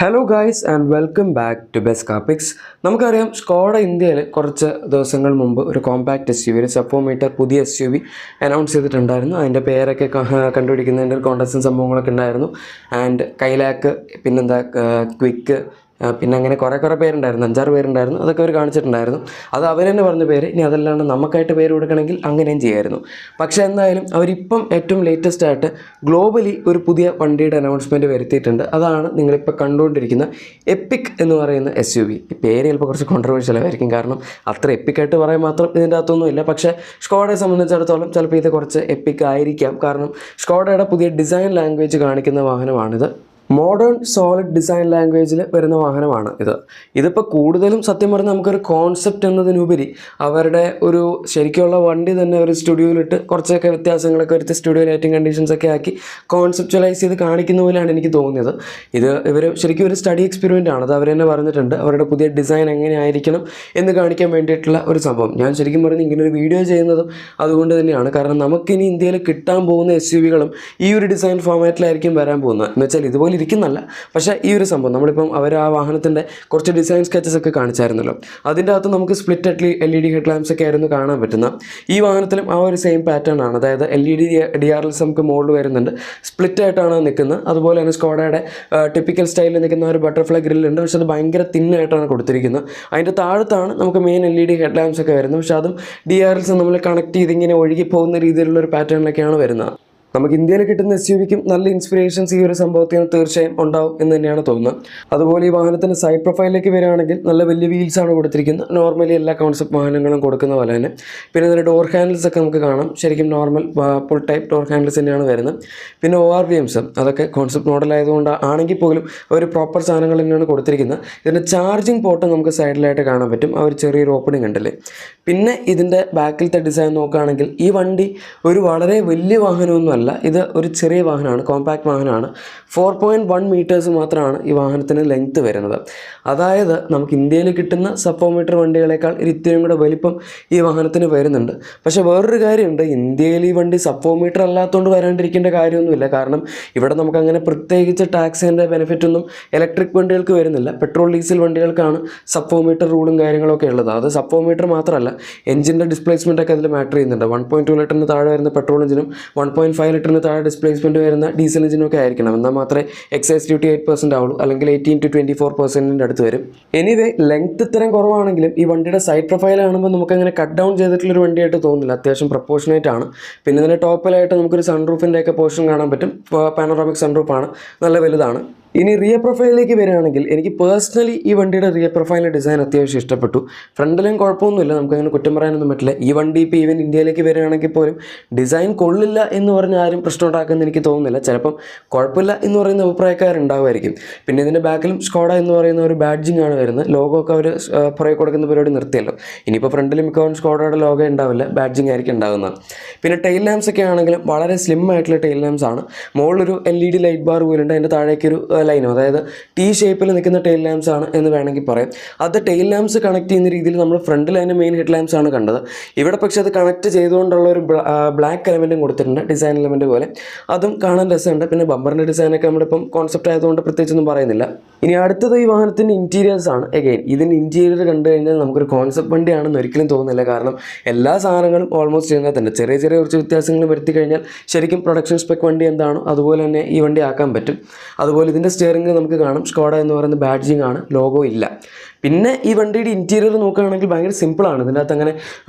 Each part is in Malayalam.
Hello guys and welcome back to best car picks. നമുക്കറിയാം സ്കോഡ ഇന്ത്യയിൽ കുറച്ച് ദിവസങ്ങൾ മുമ്പ് ഒരു കോമ്പാക്ട് SUV, ഒരു സപ്പോമീറ്റർ പുതിയ SUV അനൗൺസ് ചെയ്തിട്ടുണ്ടായിരുന്നു. അതിൻ്റെ പേരൊക്കെ കണ്ടുപിടിക്കുന്നതിൻ്റെ ഒരു കോൺടെസ്റ്റും സംഭവങ്ങളൊക്കെ ഉണ്ടായിരുന്നു. ആൻഡ് കൈലാക്ക്, പിന്നെന്താ ക്വിക്ക്, പിന്നെ അങ്ങനെ കുറേ പേരുണ്ടായിരുന്നു, 5-6 പേരുണ്ടായിരുന്നു. അതൊക്കെ അവർ കാണിച്ചിട്ടുണ്ടായിരുന്നു. അത് അവർ തന്നെ പറഞ്ഞ പേര്. ഇനി അതല്ലാണ്ട് നമുക്കായിട്ട് പേര് കൊടുക്കണമെങ്കിൽ അങ്ങനെയും ചെയ്യായിരുന്നു. പക്ഷേ എന്തായാലും അവരിപ്പം ഏറ്റവും ലേറ്റസ്റ്റ് ആയിട്ട് ഗ്ലോബലി ഒരു പുതിയ വണ്ടിയുടെ അനൗൺസ്മെൻറ്റ് വരുത്തിയിട്ടുണ്ട്. അതാണ് നിങ്ങളിപ്പോൾ കണ്ടുകൊണ്ടിരിക്കുന്ന എപ്പിക് എന്ന് പറയുന്ന SUV. ഈ പേര് ചിലപ്പോൾ കുറച്ച് കോൺട്രവേഴ്ഷ്യൽ ആയിരിക്കും, കാരണം അത്ര എപ്പിക്കായിട്ട് പറയാൻ മാത്രം ഇതിൻ്റെ അകത്തൊന്നുമില്ല. പക്ഷേ സ്കോഡയെ സംബന്ധിച്ചിടത്തോളം ചിലപ്പോൾ ഇത് കുറച്ച് എപ്പിക് ആയിരിക്കാം, കാരണം സ്കോഡയുടെ പുതിയ ഡിസൈൻ ലാംഗ്വേജ് കാണിക്കുന്ന വാഹനമാണിത്. മോഡേൺ സോളിഡ് ഡിസൈൻ ലാംഗ്വേജിൽ വരുന്ന വാഹനമാണ് ഇതിപ്പോൾ കൂടുതലും സത്യം പറഞ്ഞാൽ നമുക്കൊരു കോൺസെപ്റ്റ് എന്നതിനുപരി അവരുടെ ഒരു ശരിക്കുള്ള വണ്ടി തന്നെ ഒരു സ്റ്റുഡിയോയിലിട്ട് കുറച്ചൊക്കെ വ്യത്യാസങ്ങളൊക്കെ വരുത്തി സ്റ്റുഡിയോ ലൈറ്റിംഗ് കണ്ടീഷൻസൊക്കെ ആക്കി കോൺസെപ്ച്വലൈസ് ചെയ്ത് കാണിക്കുന്ന പോലെയാണ് എനിക്ക് തോന്നിയത്. ഇവർ ശരിക്കും ഒരു സ്റ്റഡി എക്സ്പെരിമെൻ്റ് ആണ്. അത് അവർ തന്നെ പറഞ്ഞിട്ടുണ്ട്, അവരുടെ പുതിയ ഡിസൈൻ എങ്ങനെയായിരിക്കണം എന്ന് കാണിക്കാൻ വേണ്ടിയിട്ടുള്ള ഒരു സംഭവം. ഞാൻ ശരിക്കും പറഞ്ഞ് ഇങ്ങനെ ഒരു വീഡിയോ ചെയ്യുന്നതും അതുകൊണ്ട് തന്നെയാണ്. കാരണം നമുക്കിനി ഇന്ത്യയിൽ കിട്ടാൻ പോകുന്ന SUVകളും ഈ ഒരു ഡിസൈൻ ഫോമാറ്റിലായിരിക്കും വരാൻ പോകുന്നത്. എന്ന് വെച്ചാൽ ഇതുപോലെ ഇരിക്കുന്നല്ല, പക്ഷേ ഈ ഒരു സംഭവം നമ്മളിപ്പം അവർ ആ വാഹനത്തിൻ്റെ കുറച്ച് ഡിസൈൻ സ്കെച്ചസ് ഒക്കെ കാണിച്ചായിരുന്നല്ലോ. അതിൻ്റെ അകത്ത് നമുക്ക് സ്പ്ലിറ്റ് LED ഹെഡ് ലാംപ്സ് ഒക്കെ ആയിരുന്നു കാണാൻ പറ്റുന്ന. ഈ വാഹനത്തിലും ആ ഒരു സെയിം പാറ്റേൺ ആണ്. അതായത് LED DRLs നമുക്ക് മോഡൽ വരുന്നുണ്ട്, സ്പ്ലിറ്റ് ആയിട്ടാണ് നിൽക്കുന്നത്. അതുപോലെ തന്നെ സ്കോഡയുടെ ടിപ്പിക്കൽ സ്റ്റൈലിൽ നിൽക്കുന്ന ഒരു ബട്ടർഫ്ലൈ ഗ്രില്ലുണ്ട്, പക്ഷേ അത് ഭയങ്കര തിന്നായിട്ടാണ് കൊടുത്തിരിക്കുന്നത്. അതിൻ്റെ താഴത്താണ് നമുക്ക് മെയിൻ LED ഹെഡ് ലാംപ്സ് ഒക്കെ വരുന്നത്. പക്ഷേ അതും DRLs നമ്മൾ കണക്ട് ചെയ്ത് ഇങ്ങനെ ഒഴുകി പോകുന്ന രീതിയിലുള്ള ഒരു പാറ്റേണിലൊക്കെയാണ് വരുന്നത്. നമുക്ക് ഇന്ത്യയിൽ കിട്ടുന്ന SUVക്കും നല്ല ഇൻസ്പിറേഷൻസ് ഈ ഒരു സംഭവത്തിന് തീർച്ചയായും ഉണ്ടാവും എന്ന് തന്നെയാണ് തോന്നുന്നത്. അതുപോലെ ഈ വാഹനത്തിൻ്റെ സൈഡ് പ്രൊഫൈലിലേക്ക് വരികയാണെങ്കിൽ നല്ല വലിയ വീൽസാണ് കൊടുത്തിരിക്കുന്നത്, നോർമലി എല്ലാ കോൺസെപ്റ്റ് വാഹനങ്ങളും കൊടുക്കുന്ന പോലെ തന്നെ. പിന്നെ ഇതിൻ്റെ ഡോർ ഹാൻഡിൽസ് ഒക്കെ നമുക്ക് കാണാം, ശരിക്കും normal full type door handles തന്നെയാണ് വരുന്നത്. പിന്നെ ORVMs അതൊക്കെ കോൺസെപ്റ്റ് മോഡലായതുകൊണ്ട് ആണെങ്കിൽ പോലും ഒരു പ്രോപ്പർ സാധനങ്ങൾ തന്നെയാണ് കൊടുത്തിരിക്കുന്നത്. ഇതിൻ്റെ ചാർജിങ് പോർട്ട് നമുക്ക് സൈഡിലായിട്ട് കാണാൻ പറ്റും, ആ ഒരു ചെറിയൊരു ഓപ്പണിംഗ് ഉണ്ടല്ലേ. പിന്നെ ഇതിൻ്റെ ബാക്കിലത്തെ ഡിസൈൻ നോക്കുകയാണെങ്കിൽ ഈ വണ്ടി ഒരു വളരെ വലിയ വാഹനമൊന്നും അല്ല, ഇത് ഒരു ചെറിയ വാഹനമാണ്, കോമ്പാക്ട് വാഹനമാണ്. 4.1 മീറ്റേഴ്സ് മാത്രമാണ് ഈ വാഹനത്തിന് ലെങ്ത്ത് വരുന്നത്. അതായത് നമുക്ക് ഇന്ത്യയിൽ കിട്ടുന്ന സപ്പോമീറ്റർ വണ്ടികളേക്കാൾ ഇത്തിരിയും കൂടെ വലിപ്പം ഈ വാഹനത്തിന് വരുന്നുണ്ട്. പക്ഷേ വേറൊരു കാര്യമുണ്ട്, ഇന്ത്യയിൽ ഈ വണ്ടി സപ്പോമീറ്റർ അല്ലാത്തതുകൊണ്ട് വരാണ്ടിരിക്കേണ്ട കാര്യമൊന്നുമില്ല. കാരണം ഇവിടെ നമുക്കങ്ങനെ പ്രത്യേകിച്ച് ടാക്സിൻ്റെ ബെനിഫിറ്റൊന്നും ഇലക്ട്രിക് വണ്ടികൾക്ക് വരുന്നില്ല. പെട്രോൾ ഡീസൽ വണ്ടികൾക്കാണ് സപ്പോമീറ്റർ റൂളും കാര്യങ്ങളൊക്കെ ഉള്ളത്. അത് സപ്പോമീറ്റർ മാത്രമല്ല, എഞ്ചിൻ്റെ ഡിസ്പ്ലേസ്മെൻ്റ് ഒക്കെ അതിൽ മാറ്റർ ചെയ്യുന്നുണ്ട്. 1.2 ലിറ്ററിന് താഴെ വരുന്ന പെട്രോൾ എഞ്ചിനും 1.5 ലിറ്ററിന് താഴെ ഡിസ്പ്ലേസ്മെൻറ്റ് വരുന്ന ഡീസൽ എഞ്ചിനൊക്കെ ആയിരിക്കണം. എന്നാൽ മാത്രമേ എക്സൈസ് ഡ്യൂട്ടി 8% ആവുള്ളൂ, അല്ലെങ്കിൽ 18 to 24% അടുത്ത് വരും. എനിവേ ലെങ്ത്ത് ഇത്തരം കുറവാണെങ്കിലും ഈ വണ്ടിയുടെ സൈഡ് പ്രൊഫൈൽ കാണുമ്പോൾ നമുക്കങ്ങനെ കട്ട് ഡൗൺ ചെയ്തിട്ടുള്ളൊരു വണ്ടിയായിട്ട് തോന്നില്ല, അത്യാവശ്യം പ്രപ്പോർഷനേറ്റ് ആണ്. പിന്നെ ഇതിൻ്റെ ടോപ്പിലായിട്ട് നമുക്കൊരു സൺറൂഫിൻ്റെ ഒക്കെ പോർഷൻ കാണാൻ പറ്റും, പാനോറാമിക് സൺറൂഫാണ്, നല്ല വലുതാണ്. ഇനി റിയർ പ്രൊഫൈലിലേക്ക് വരികയാണെങ്കിൽ എനിക്ക് പേഴ്സണലി ഈ വണ്ടിയുടെ റിയർ പ്രൊഫൈലിൻ്റെ ഡിസൈൻ അത്യാവശ്യം ഇഷ്ടപ്പെട്ടു. ഫ്രണ്ടിലും കുഴപ്പമൊന്നുമില്ല, നമുക്കങ്ങനെ കുറ്റം പറയാനൊന്നും പറ്റില്ല. ഈ വണ്ടി ഇപ്പോൾ ഈവൻ ഇന്ത്യയിലേക്ക് വരികയാണെങ്കിൽ പോലും ഡിസൈൻ കൊള്ളില്ല എന്ന് പറഞ്ഞ് ആരും പ്രശ്നം ഉണ്ടാക്കുമെന്ന് എനിക്ക് തോന്നുന്നില്ല. ചിലപ്പം കുഴപ്പമില്ല എന്ന് പറയുന്ന അഭിപ്രായക്കാരുണ്ടാവുമായിരിക്കും. പിന്നെ ഇതിൻ്റെ ബാക്കിലും സ്കോഡ എന്ന് പറയുന്ന ഒരു ബാഡ്ജിങ് ആണ് വരുന്നത്. ലോഗോ ഒക്കെ അവർ പുറകെ കൊടുക്കുന്ന പരിപാടി നിർത്തിയല്ലോ. ഇനിയിപ്പോൾ ഫ്രണ്ടിൽ മിക്കവാറും സ്കോഡയുടെ ലോഗോ ഉണ്ടാവില്ല, ബാഡ്ജിങ് ആയിരിക്കും ഉണ്ടാകുന്നത്. പിന്നെ ടെയിൽ ലാംപ്സ് ഒക്കെ ആണെങ്കിലും വളരെ സ്ലിം ആയിട്ടുള്ള ടെയിൽ ലാംപ്സ് ആണ്. മുകളിലൊരു LED ലൈറ്റ് ബാർ പോലുണ്ട്, അതിൻ്റെ താഴേക്കൊരു ലൈനും, അതായത് T ഷേപ്പിൽ നിൽക്കുന്ന ടെയിൽ ലാംപ്സ് ആണ് എന്ന് വേണമെങ്കിൽ പറയാം. അത് ടെയിൽ ലാംപ്സ് കണക്ട് ചെയ്യുന്ന രീതിയിൽ നമ്മൾ ഫ്രണ്ടിൽ അതിൻ്റെ മെയിൻ ഹെഡ് ലാംപ്സ് ആണ് കണ്ടത്. ഇവിടെ പക്ഷേ അത് കണക്ട് ചെയ്തുകൊണ്ടുള്ള ഒരു ബ്ലാക്ക് എലമെൻറ്റും കൊടുത്തിട്ടുണ്ട്, ഡിസൈൻ എലമെൻറ്റ് പോലെ. അതും കാണാൻ രസമുണ്ട്. പിന്നെ ബമ്പറിൻ്റെ ഡിസൈനൊക്കെ നമ്മളിപ്പം കോൺസെപ്റ്റ് ആയതുകൊണ്ട് പ്രത്യേകിച്ചൊന്നും പറയുന്നില്ല. ഇനി അടുത്തത് ഈ വാഹനത്തിൻ്റെ ഇൻറ്റീരിയേഴ്സ് ആണ്. എഗെയിൻ ഇതിൻ്റെ ഇൻറ്റീരിയർ കണ്ടു കഴിഞ്ഞാൽ നമുക്കൊരു കോൺസെപ്റ്റ് വണ്ടിയാണെന്ന് ഒരിക്കലും തോന്നുന്നില്ല. കാരണം എല്ലാ സാധനങ്ങളും ഓൾമോസ്റ്റ് ചെയ്യുന്നത് തന്നെ, ചെറിയ കുറച്ച് വ്യത്യാസങ്ങൾ വരുത്തി കഴിഞ്ഞാൽ ശരിക്കും പ്രൊഡക്ഷൻ സ്പെക് വണ്ടി എന്താണോ അതുപോലെ തന്നെ ഈ വണ്ടി ആക്കാൻ പറ്റും. അതുപോലെ ഇതിൻ്റെ സ്റ്റിയറിംഗ് നമുക്ക് കാണാം, സ്കോഡ എന്ന് പറയുന്ന ബാഡ്ജിങ് ആണ്, ലോഗോ ഇല്ല. പിന്നെ ഈ വണ്ടിയുടെ ഇൻറ്റീരിയർ നോക്കുകയാണെങ്കിൽ ഭയങ്കര സിമ്പിളാണ്. ഇതിൻ്റെ അകത്ത് അങ്ങനെ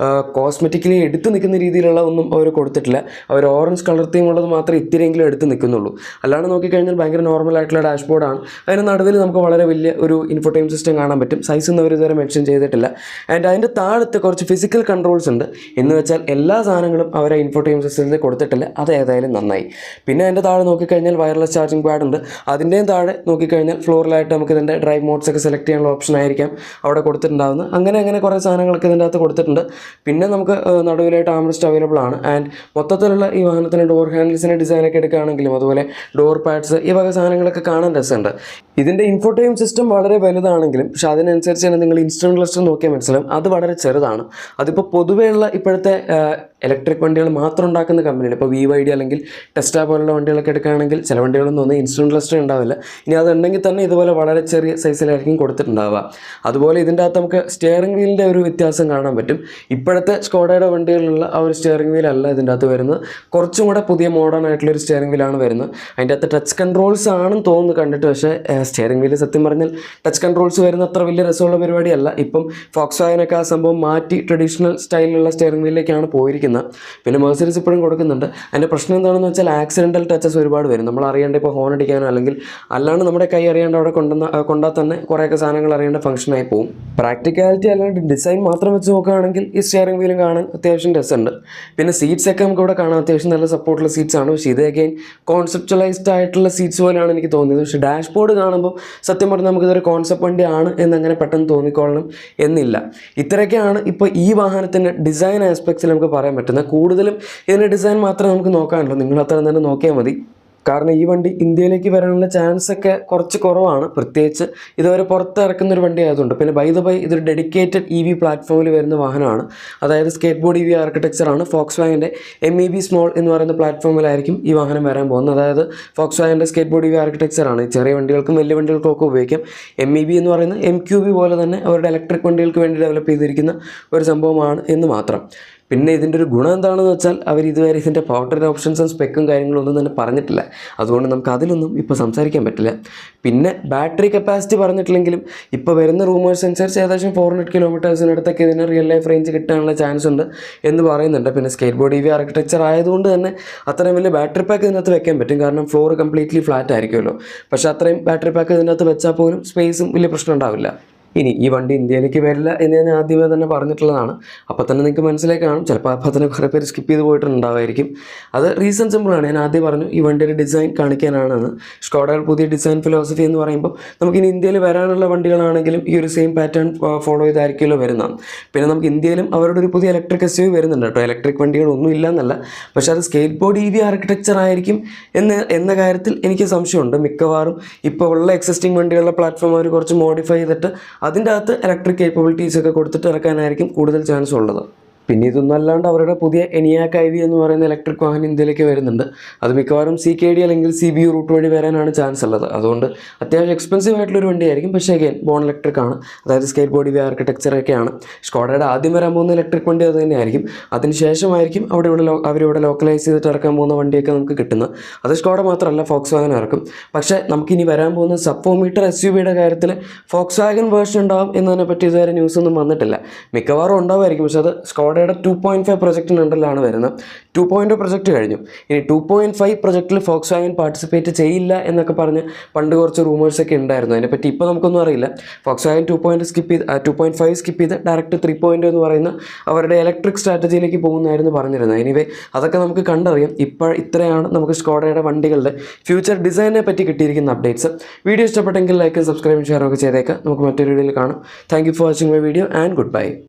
കോസ്മെറ്റിക്കലി എടുത്ത് നിൽക്കുന്ന രീതിയിലുള്ള ഒന്നും അവർ കൊടുത്തിട്ടില്ല. അവർ ഓറഞ്ച് കളർ തീം ഉള്ളത് മാത്രമേ ഇത്തിരിയെങ്കിലും എടുത്ത് നിൽക്കുന്നുള്ളൂ. അല്ലാണ്ട് നോക്കിക്കഴിഞ്ഞാൽ ഭയങ്കര നോർമൽ ആയിട്ടുള്ള ഡാഷ്ബോർഡാണ്. അതിന് നടുവിൽ നമുക്ക് വളരെ വലിയ ഒരു ഇൻഫോടൈം സിസ്റ്റം കാണാൻ പറ്റും. സൈസ് ഒന്നും അവർ ഇതുവരെ മെൻഷൻ ചെയ്തിട്ടില്ല. ആൻഡ് അതിൻ്റെ താഴത്ത് കുറച്ച് ഫിസിക്കൽ കൺട്രോൾസ് ഉണ്ട്. എന്ന് വെച്ചാൽ എല്ലാ സാധനങ്ങളും അവർ ഇൻഫോടൈം സിസ്റ്റത്തിൽ കൊടുത്തിട്ടില്ല, അത് ഏതായാലും നന്നായി. പിന്നെ അതിൻ്റെ താഴെ നോക്കിക്കഴിഞ്ഞാൽ വയർലെസ് ചാർജിങ് പാഡ് ഉണ്ട്. അതിൻ്റെയും താഴെ നോക്കിക്കഴിഞ്ഞാൽ ഫ്ലോറിലായിട്ട് നമുക്ക് ഇതിൻ്റെ ഡ്രൈവ് മോഡ്സ് ഒക്കെ സെലക്ട് ചെയ്യാനുള്ള ഓപ്ഷൻ ആയിരിക്കും ആയിരിക്കാം അവിടെ കൊടുത്തിട്ടുണ്ടാകുന്നത്. അങ്ങനെ കുറേ സാധനങ്ങളൊക്കെ ഇതിൻ്റെ അകത്ത് കൊടുത്തിട്ടുണ്ട്. പിന്നെ നമുക്ക് നടുവിലായിട്ട് ആംറെസ്റ്റ് അവൈലബിൾ ആണ്. ആൻഡ് മൊത്തത്തിലുള്ള ഈ വാഹനത്തിന് ഡോർ ഹാൻഡിൽസിൻ്റെ ഡിസൈനൊക്കെ എടുക്കുകയാണെങ്കിലും അതുപോലെ ഡോർ പാഡ്സ് ഈ വക സാധനങ്ങളൊക്കെ കാണാൻ രസമുണ്ട്. ഇതിൻ്റെ ഇൻഫോടൈം സിസ്റ്റം വളരെ വലുതാണെങ്കിലും പക്ഷെ അതിനനുസരിച്ച് തന്നെ നിങ്ങൾ ഇൻസ്ട്രുമെൻ്റ് ക്ലസ്റ്റർ നോക്കിയാൽ മനസ്സിലാവും അത് വളരെ ചെറുതാണ്. അതിപ്പോൾ പൊതുവെയുള്ള ഇപ്പോഴത്തെ ഇലക്ട്രിക് വണ്ടികൾ മാത്രം ഉണ്ടാക്കുന്ന കമ്പനിയാണ്. ഇപ്പോൾ BYD അല്ലെങ്കിൽ ടെസ്ല പോലുള്ള വണ്ടികളൊക്കെ എടുക്കുകയാണെങ്കിൽ ചില വണ്ടികളൊന്നും ഒന്നും ഇൻസ്ട്രുമെൻ്റ് ക്ലസ്റ്റർ ഉണ്ടാവില്ല. ഇനി അതുണ്ടെങ്കിൽ തന്നെ ഇതുപോലെ വളരെ ചെറിയ സൈസിലായിരിക്കും കൊടുത്തിട്ടുണ്ടാവുക. അതുപോലെ ഇതിൻ്റെ അകത്ത് നമുക്ക് സ്റ്റിയറിംഗ് വീലിൻ്റെ ഒരു വ്യത്യാസം കാണാൻ പറ്റും. ഇപ്പോഴത്തെ സ്കോഡയുടെ വണ്ടികളിലുള്ള ആ ഒരു സ്റ്റിയറിംഗ് വീലല്ല ഇതിൻ്റെ അകത്ത് വരുന്നത്. കുറച്ചും കൂടെ പുതിയ മോഡേൺ ആയിട്ടുള്ളൊരു സ്റ്റിയറിംഗ് വീലാണ് വരുന്നത്. അതിൻ്റെ അകത്ത് ടച്ച് കൺട്രോൾസ് ആണെന്ന് തോന്നുന്നു കണ്ടിട്ട്. പക്ഷേ സ്റ്റിയറിംഗ് വീല് സത്യം പറഞ്ഞാൽ ടച്ച് കൺട്രോൾസ് വരുന്ന അത്ര വലിയ രസമുള്ള പരിപാടിയല്ല. ഇപ്പം ഫോക്സ്വാഗനൊക്കെ ആ സംഭവം മാറ്റി ട്രഡീഷണൽ സ്റ്റൈലിലുള്ള സ്റ്റിയറിംഗ് വീലിലേക്കാണ് പോയിരിക്കുന്നത്. പിന്നെ മെർസിഡീസ് ഇപ്പോഴും കൊടുക്കുന്നുണ്ട്. അതിൻ്റെ പ്രശ്നം എന്താണെന്ന് വെച്ചാൽ ആക്സിഡൻ്റൽ ടച്ചസ് ഒരുപാട് വരും. നമ്മൾ അറിയേണ്ട ഇപ്പോൾ ഹോൺ അടിക്കാനോ അല്ലെങ്കിൽ അല്ലാണ്ട് നമ്മുടെ കൈ അറിയാണ്ട് അവിടെ കൊണ്ടാൽ തന്നെ കുറേയൊക്കെ സാധനങ്ങൾ അറിയേണ്ട ഫംഗ്ഷനായി പോകും. പ്രാക്ടിക്കാലിറ്റി അല്ലാണ്ട് ഡിസൈൻ മാത്രം വെച്ച് നോക്കുകയാണെങ്കിൽ ഈ സ്റ്റിയറിംഗ് വീലും കാണാൻ അത്യാവശ്യം രസമുണ്ട്. പിന്നെ സീറ്റ്സൊക്കെ നമുക്ക് ഇവിടെ കാണാൻ അത്യാവശ്യം നല്ല സപ്പോർട്ടുള്ള സീറ്റ്സ് ആണ്. പക്ഷേ ഇത് അഗൈൻ കോൺസെപ്റ്റലൈസ്ഡ് ആയിട്ടുള്ള സീറ്റ്സ് പോലെയാണ് എനിക്ക് തോന്നിയത്. പക്ഷേ ഡാഷ്ബോർഡ് കാണുമ്പോൾ സത്യം പറഞ്ഞാൽ നമുക്കിതൊരു കോൺസെപ്റ്റ് വണ്ടിയാണ് എന്നങ്ങനെ പെട്ടെന്ന് തോന്നിക്കൊള്ളണം എന്നില്ല. ഇത്രയൊക്കെയാണ് ഇപ്പോൾ ഈ വാഹനത്തിൻ്റെ ഡിസൈൻ ആസ്പെക്ട്സിൽ നമുക്ക് പറയാൻ പറ്റുന്നത്. കൂടുതലും ഇതിൻ്റെ ഡിസൈൻ മാത്രമേ നമുക്ക് നോക്കാനുള്ളൂ. നിങ്ങൾ അത്ര തന്നെ നോക്കിയാൽ മതി. കാരണം ഈ വണ്ടി ഇന്ത്യയിലേക്ക് വരാനുള്ള ചാൻസ് ഒക്കെ കുറച്ച് കുറവാണ്. പ്രത്യേകിച്ച് ഇതുവരെ പുറത്തിറക്കുന്ന ഒരു വണ്ടി ആയതുകൊണ്ട്. പിന്നെ ബൈ ദ ബൈ ഇതൊരു ഡെഡിക്കേറ്റഡ് EV പ്ലാറ്റ്ഫോമിൽ വരുന്ന വാഹനമാണ്. അതായത് skate board EV ആർക്കിടെക്ചറാണ്. ഫോക്സ്വാഗൻ്റെ MEB small എന്ന് പറയുന്ന പ്ലാറ്റ്ഫോമിലായിരിക്കും ഈ വാഹനം വരാൻ പോകുന്നത്. അതായത് ഫോക്സ്വാഗൻ്റെ സ്കേറ്റ് ബോർഡ് EV ആർക്കിടെക്ചറാണ്. ചെറിയ വണ്ടികൾക്കും വലിയ വണ്ടികൾക്കും ഒക്കെ ഉപയോഗിക്കാം. MEB എന്ന് പറയുന്നത് MQB പോലെ തന്നെ അവരുടെ ഇലക്ട്രിക് വണ്ടികൾക്ക് വേണ്ടി ഡെവലപ്പ് ചെയ്തിരിക്കുന്ന ഒരു സംഭവമാണ് എന്ന് മാത്രം. പിന്നെ ഇതിൻ്റെ ഒരു ഗുണം എന്താണെന്ന് വെച്ചാൽ അവർ ഇതുവരെ ഇതിൻ്റെ പവർ ട്രെയിൻ ഓപ്ഷൻസും സ്പെക്കും കാര്യങ്ങളൊന്നും തന്നെ പറഞ്ഞിട്ടില്ല. അതുകൊണ്ട് നമുക്ക് അതിലൊന്നും ഇപ്പോൾ സംസാരിക്കാൻ പറ്റില്ല. പിന്നെ ബാറ്ററി കപ്പാസിറ്റി പറഞ്ഞിട്ടില്ലെങ്കിലും ഇപ്പോൾ വരുന്ന റൂമേഴ്സ് അനുസരിച്ച് ഏകദേശം 400 കിലോമീറ്റേഴ്സിനടുത്തൊക്കെ ഇതിന് റിയൽ ലൈഫ് റേഞ്ച് കിട്ടാനുള്ള ചാൻസ് ഉണ്ട് എന്ന് പറയുന്നുണ്ട്. പിന്നെ സ്കേറ്റ് ബോർഡ് EV ആർക്കിടെക്ചർ ആയതുകൊണ്ട് തന്നെ അത്രയും വലിയ ബാറ്ററി പാക്ക് ഇതിനകത്ത് വെക്കാൻ പറ്റും. കാരണം ഫ്ലോർ കംപ്ലീറ്റ്ലി ഫ്ലാറ്റ് ആയിരിക്കുമല്ലോ. പക്ഷേ അത്രയും ബാറ്ററി പാക്ക് ഇതിനകത്ത് വെച്ചാൽ പോലും സ്പേസും വലിയ പ്രശ്നം ഉണ്ടാവില്ല. ഇനി ഈ വണ്ടി ഇന്ത്യയിലേക്ക് വരില്ല എന്ന് ഞാൻ ആദ്യമേ തന്നെ പറഞ്ഞിട്ടുള്ളതാണ്. അപ്പോൾ തന്നെ നിങ്ങൾക്ക് മനസ്സിലായി കാണും. ചിലപ്പോൾ അപ്പോൾ തന്നെ കുറേ പേര് സ്കിപ്പ് ചെയ്ത് പോയിട്ടുണ്ടാവുമായിരിക്കും. അത് റീസൺ സിമ്പിളാണ്. ഞാൻ ആദ്യം പറഞ്ഞു ഈ വണ്ടിയുടെ ഡിസൈൻ കാണിക്കാനാണെന്ന്. സ്കോഡയുടെ പുതിയ ഡിസൈൻ ഫിലോസഫി എന്ന് പറയുമ്പോൾ നമുക്കിനി ഇന്ത്യയിൽ വരാനുള്ള വണ്ടികളാണെങ്കിലും ഈ ഒരു സെയിം പാറ്റേൺ ഫോളോ ചെയ്തായിരിക്കുമല്ലോ വരുന്നതാണ്. പിന്നെ നമുക്ക് ഇന്ത്യയിലും അവരുടെ ഒരു പുതിയ ഇലക്ട്രിക് SUV വരുന്നുണ്ട് കേട്ടോ. ഇലക്ട്രിക് വണ്ടികളൊന്നും ഇല്ല എന്നല്ല. പക്ഷേ അത് സ്കേറ്റ് ബോർഡ് EV ആർക്കിടെക്ചർ ആയിരിക്കും എന്ന കാര്യത്തിൽ എനിക്ക് സംശയമുണ്ട്. മിക്കവാറും ഇപ്പോൾ ഉള്ള എക്സിസ്റ്റിംഗ് വണ്ടികളുടെ പ്ലാറ്റ്ഫോം അവർ കുറച്ച് മോഡിഫൈ ചെയ്തിട്ട് അതിൻ്റെ അകത്ത് ഇലക്ട്രിക് കേപ്പബിലിറ്റീസ് ഒക്കെ കൊടുത്തിട്ട് ഇറക്കാനായിരിക്കും കൂടുതൽ ചാൻസ് ഉള്ളത്. പിന്നെ ഇതൊന്നും അല്ലാണ്ട് അവരുടെ പുതിയ ENIAC IV എന്ന് പറയുന്ന ഇലക്ട്രിക് വാഹനം ഇന്ത്യയിലേക്ക് വരുന്നുണ്ട്. അത് മിക്കവാറും CKD അല്ലെങ്കിൽ CBU റൂട്ട് വഴി വരാനാണ് ചാൻസ് ഉള്ളത്. അതുകൊണ്ട് അത്യാവശ്യം എക്സ്പെൻസീവ് ആയിട്ടുള്ളൊരു വണ്ടിയായിരിക്കും. പക്ഷേ അഗൈൻ ബോൺ ഇലക്ട്രിക് ആണ്. അതായത് സ്കേറ്റ് ബോർഡ് EV ആർക്കിടെക്ചറൊക്കെയാണ്. സ്കോഡയുടെ ആദ്യം വരാൻ പോകുന്ന ഇലക്ട്രിക് വണ്ടി അത് തന്നെയായിരിക്കും. അതിനുശേഷമായിരിക്കും അവരിവിടെ ലോക്കലൈസ് ചെയ്തിട്ട് ഇറക്കാൻ പോകുന്ന വണ്ടിയൊക്കെ നമുക്ക് കിട്ടുന്നത്. അത് സ്കോഡ മാത്രമല്ല ഫോക്സ്വാഗൻ ഇറക്കും. പക്ഷേ നമുക്കിനി വരാൻ പോകുന്ന സബ് 4 മീറ്റർ SUVയുടെ കാര്യത്തിൽ ഫോക്സ്വാഗൻ വേർഷൻ ഉണ്ടാവും എന്നതിനെ പറ്റി ഇതുവരെ ന്യൂസൊന്നും വന്നിട്ടില്ല. മിക്കവാറും ഉണ്ടാവുമായിരിക്കും. പക്ഷേ അത് സ്കോഡയുടെ 2.5 പ്രൊജക്റ്റിന് അണ്ടറിലാണ് വരുന്നത്. 2.0 പ്രൊജക്റ്റ് കഴിഞ്ഞു. ഇനി 2.5 പ്രൊജക്റ്റിൽ ഫോക്സ്വാഗൻ പാർട്ടിസിപ്പേറ്റ് ചെയ്യില്ല എന്നൊക്കെ പറഞ്ഞ് പണ്ട് കുറച്ച് റൂമേഴ്സൊക്കെ ഉണ്ടായിരുന്നു. അതിനെപ്പറ്റി ഇപ്പോൾ നമുക്കൊന്നും അറിയില്ല. ഫോക്സ്വാഗൻ 2.5 സ്കിപ്പ് ചെയ്ത് ഡയറക്റ്റ് 3.0 എന്ന് പറയുന്ന അവരുടെ ഇലക്ട്രിക് സ്ട്രാറ്റജിയിലേക്ക് പോകുന്നതായിരുന്നു പറഞ്ഞിരുന്നത്. എനിവേ അതൊക്കെ നമുക്ക് കണ്ടറിയാം. ഇപ്പോൾ ഇത്രയാണ് നമുക്ക് സ്കോഡയുടെ വണ്ടികളുടെ ഫ്യൂച്ചർ ഡിസൈനെ പറ്റി കിട്ടിയിരിക്കുന്ന അപ്ഡേറ്റ്സ്. വീഡിയോ ഇഷ്ടപ്പെട്ടെങ്കിൽ ലൈക്കും സബ്സ്ക്രൈബും ഷെയറും ഒക്കെ ചെയ്തേക്കാം. നമുക്ക് മറ്റൊരു വീഡിയോയിൽ കാണാം. Thank you for watching my video and good bye.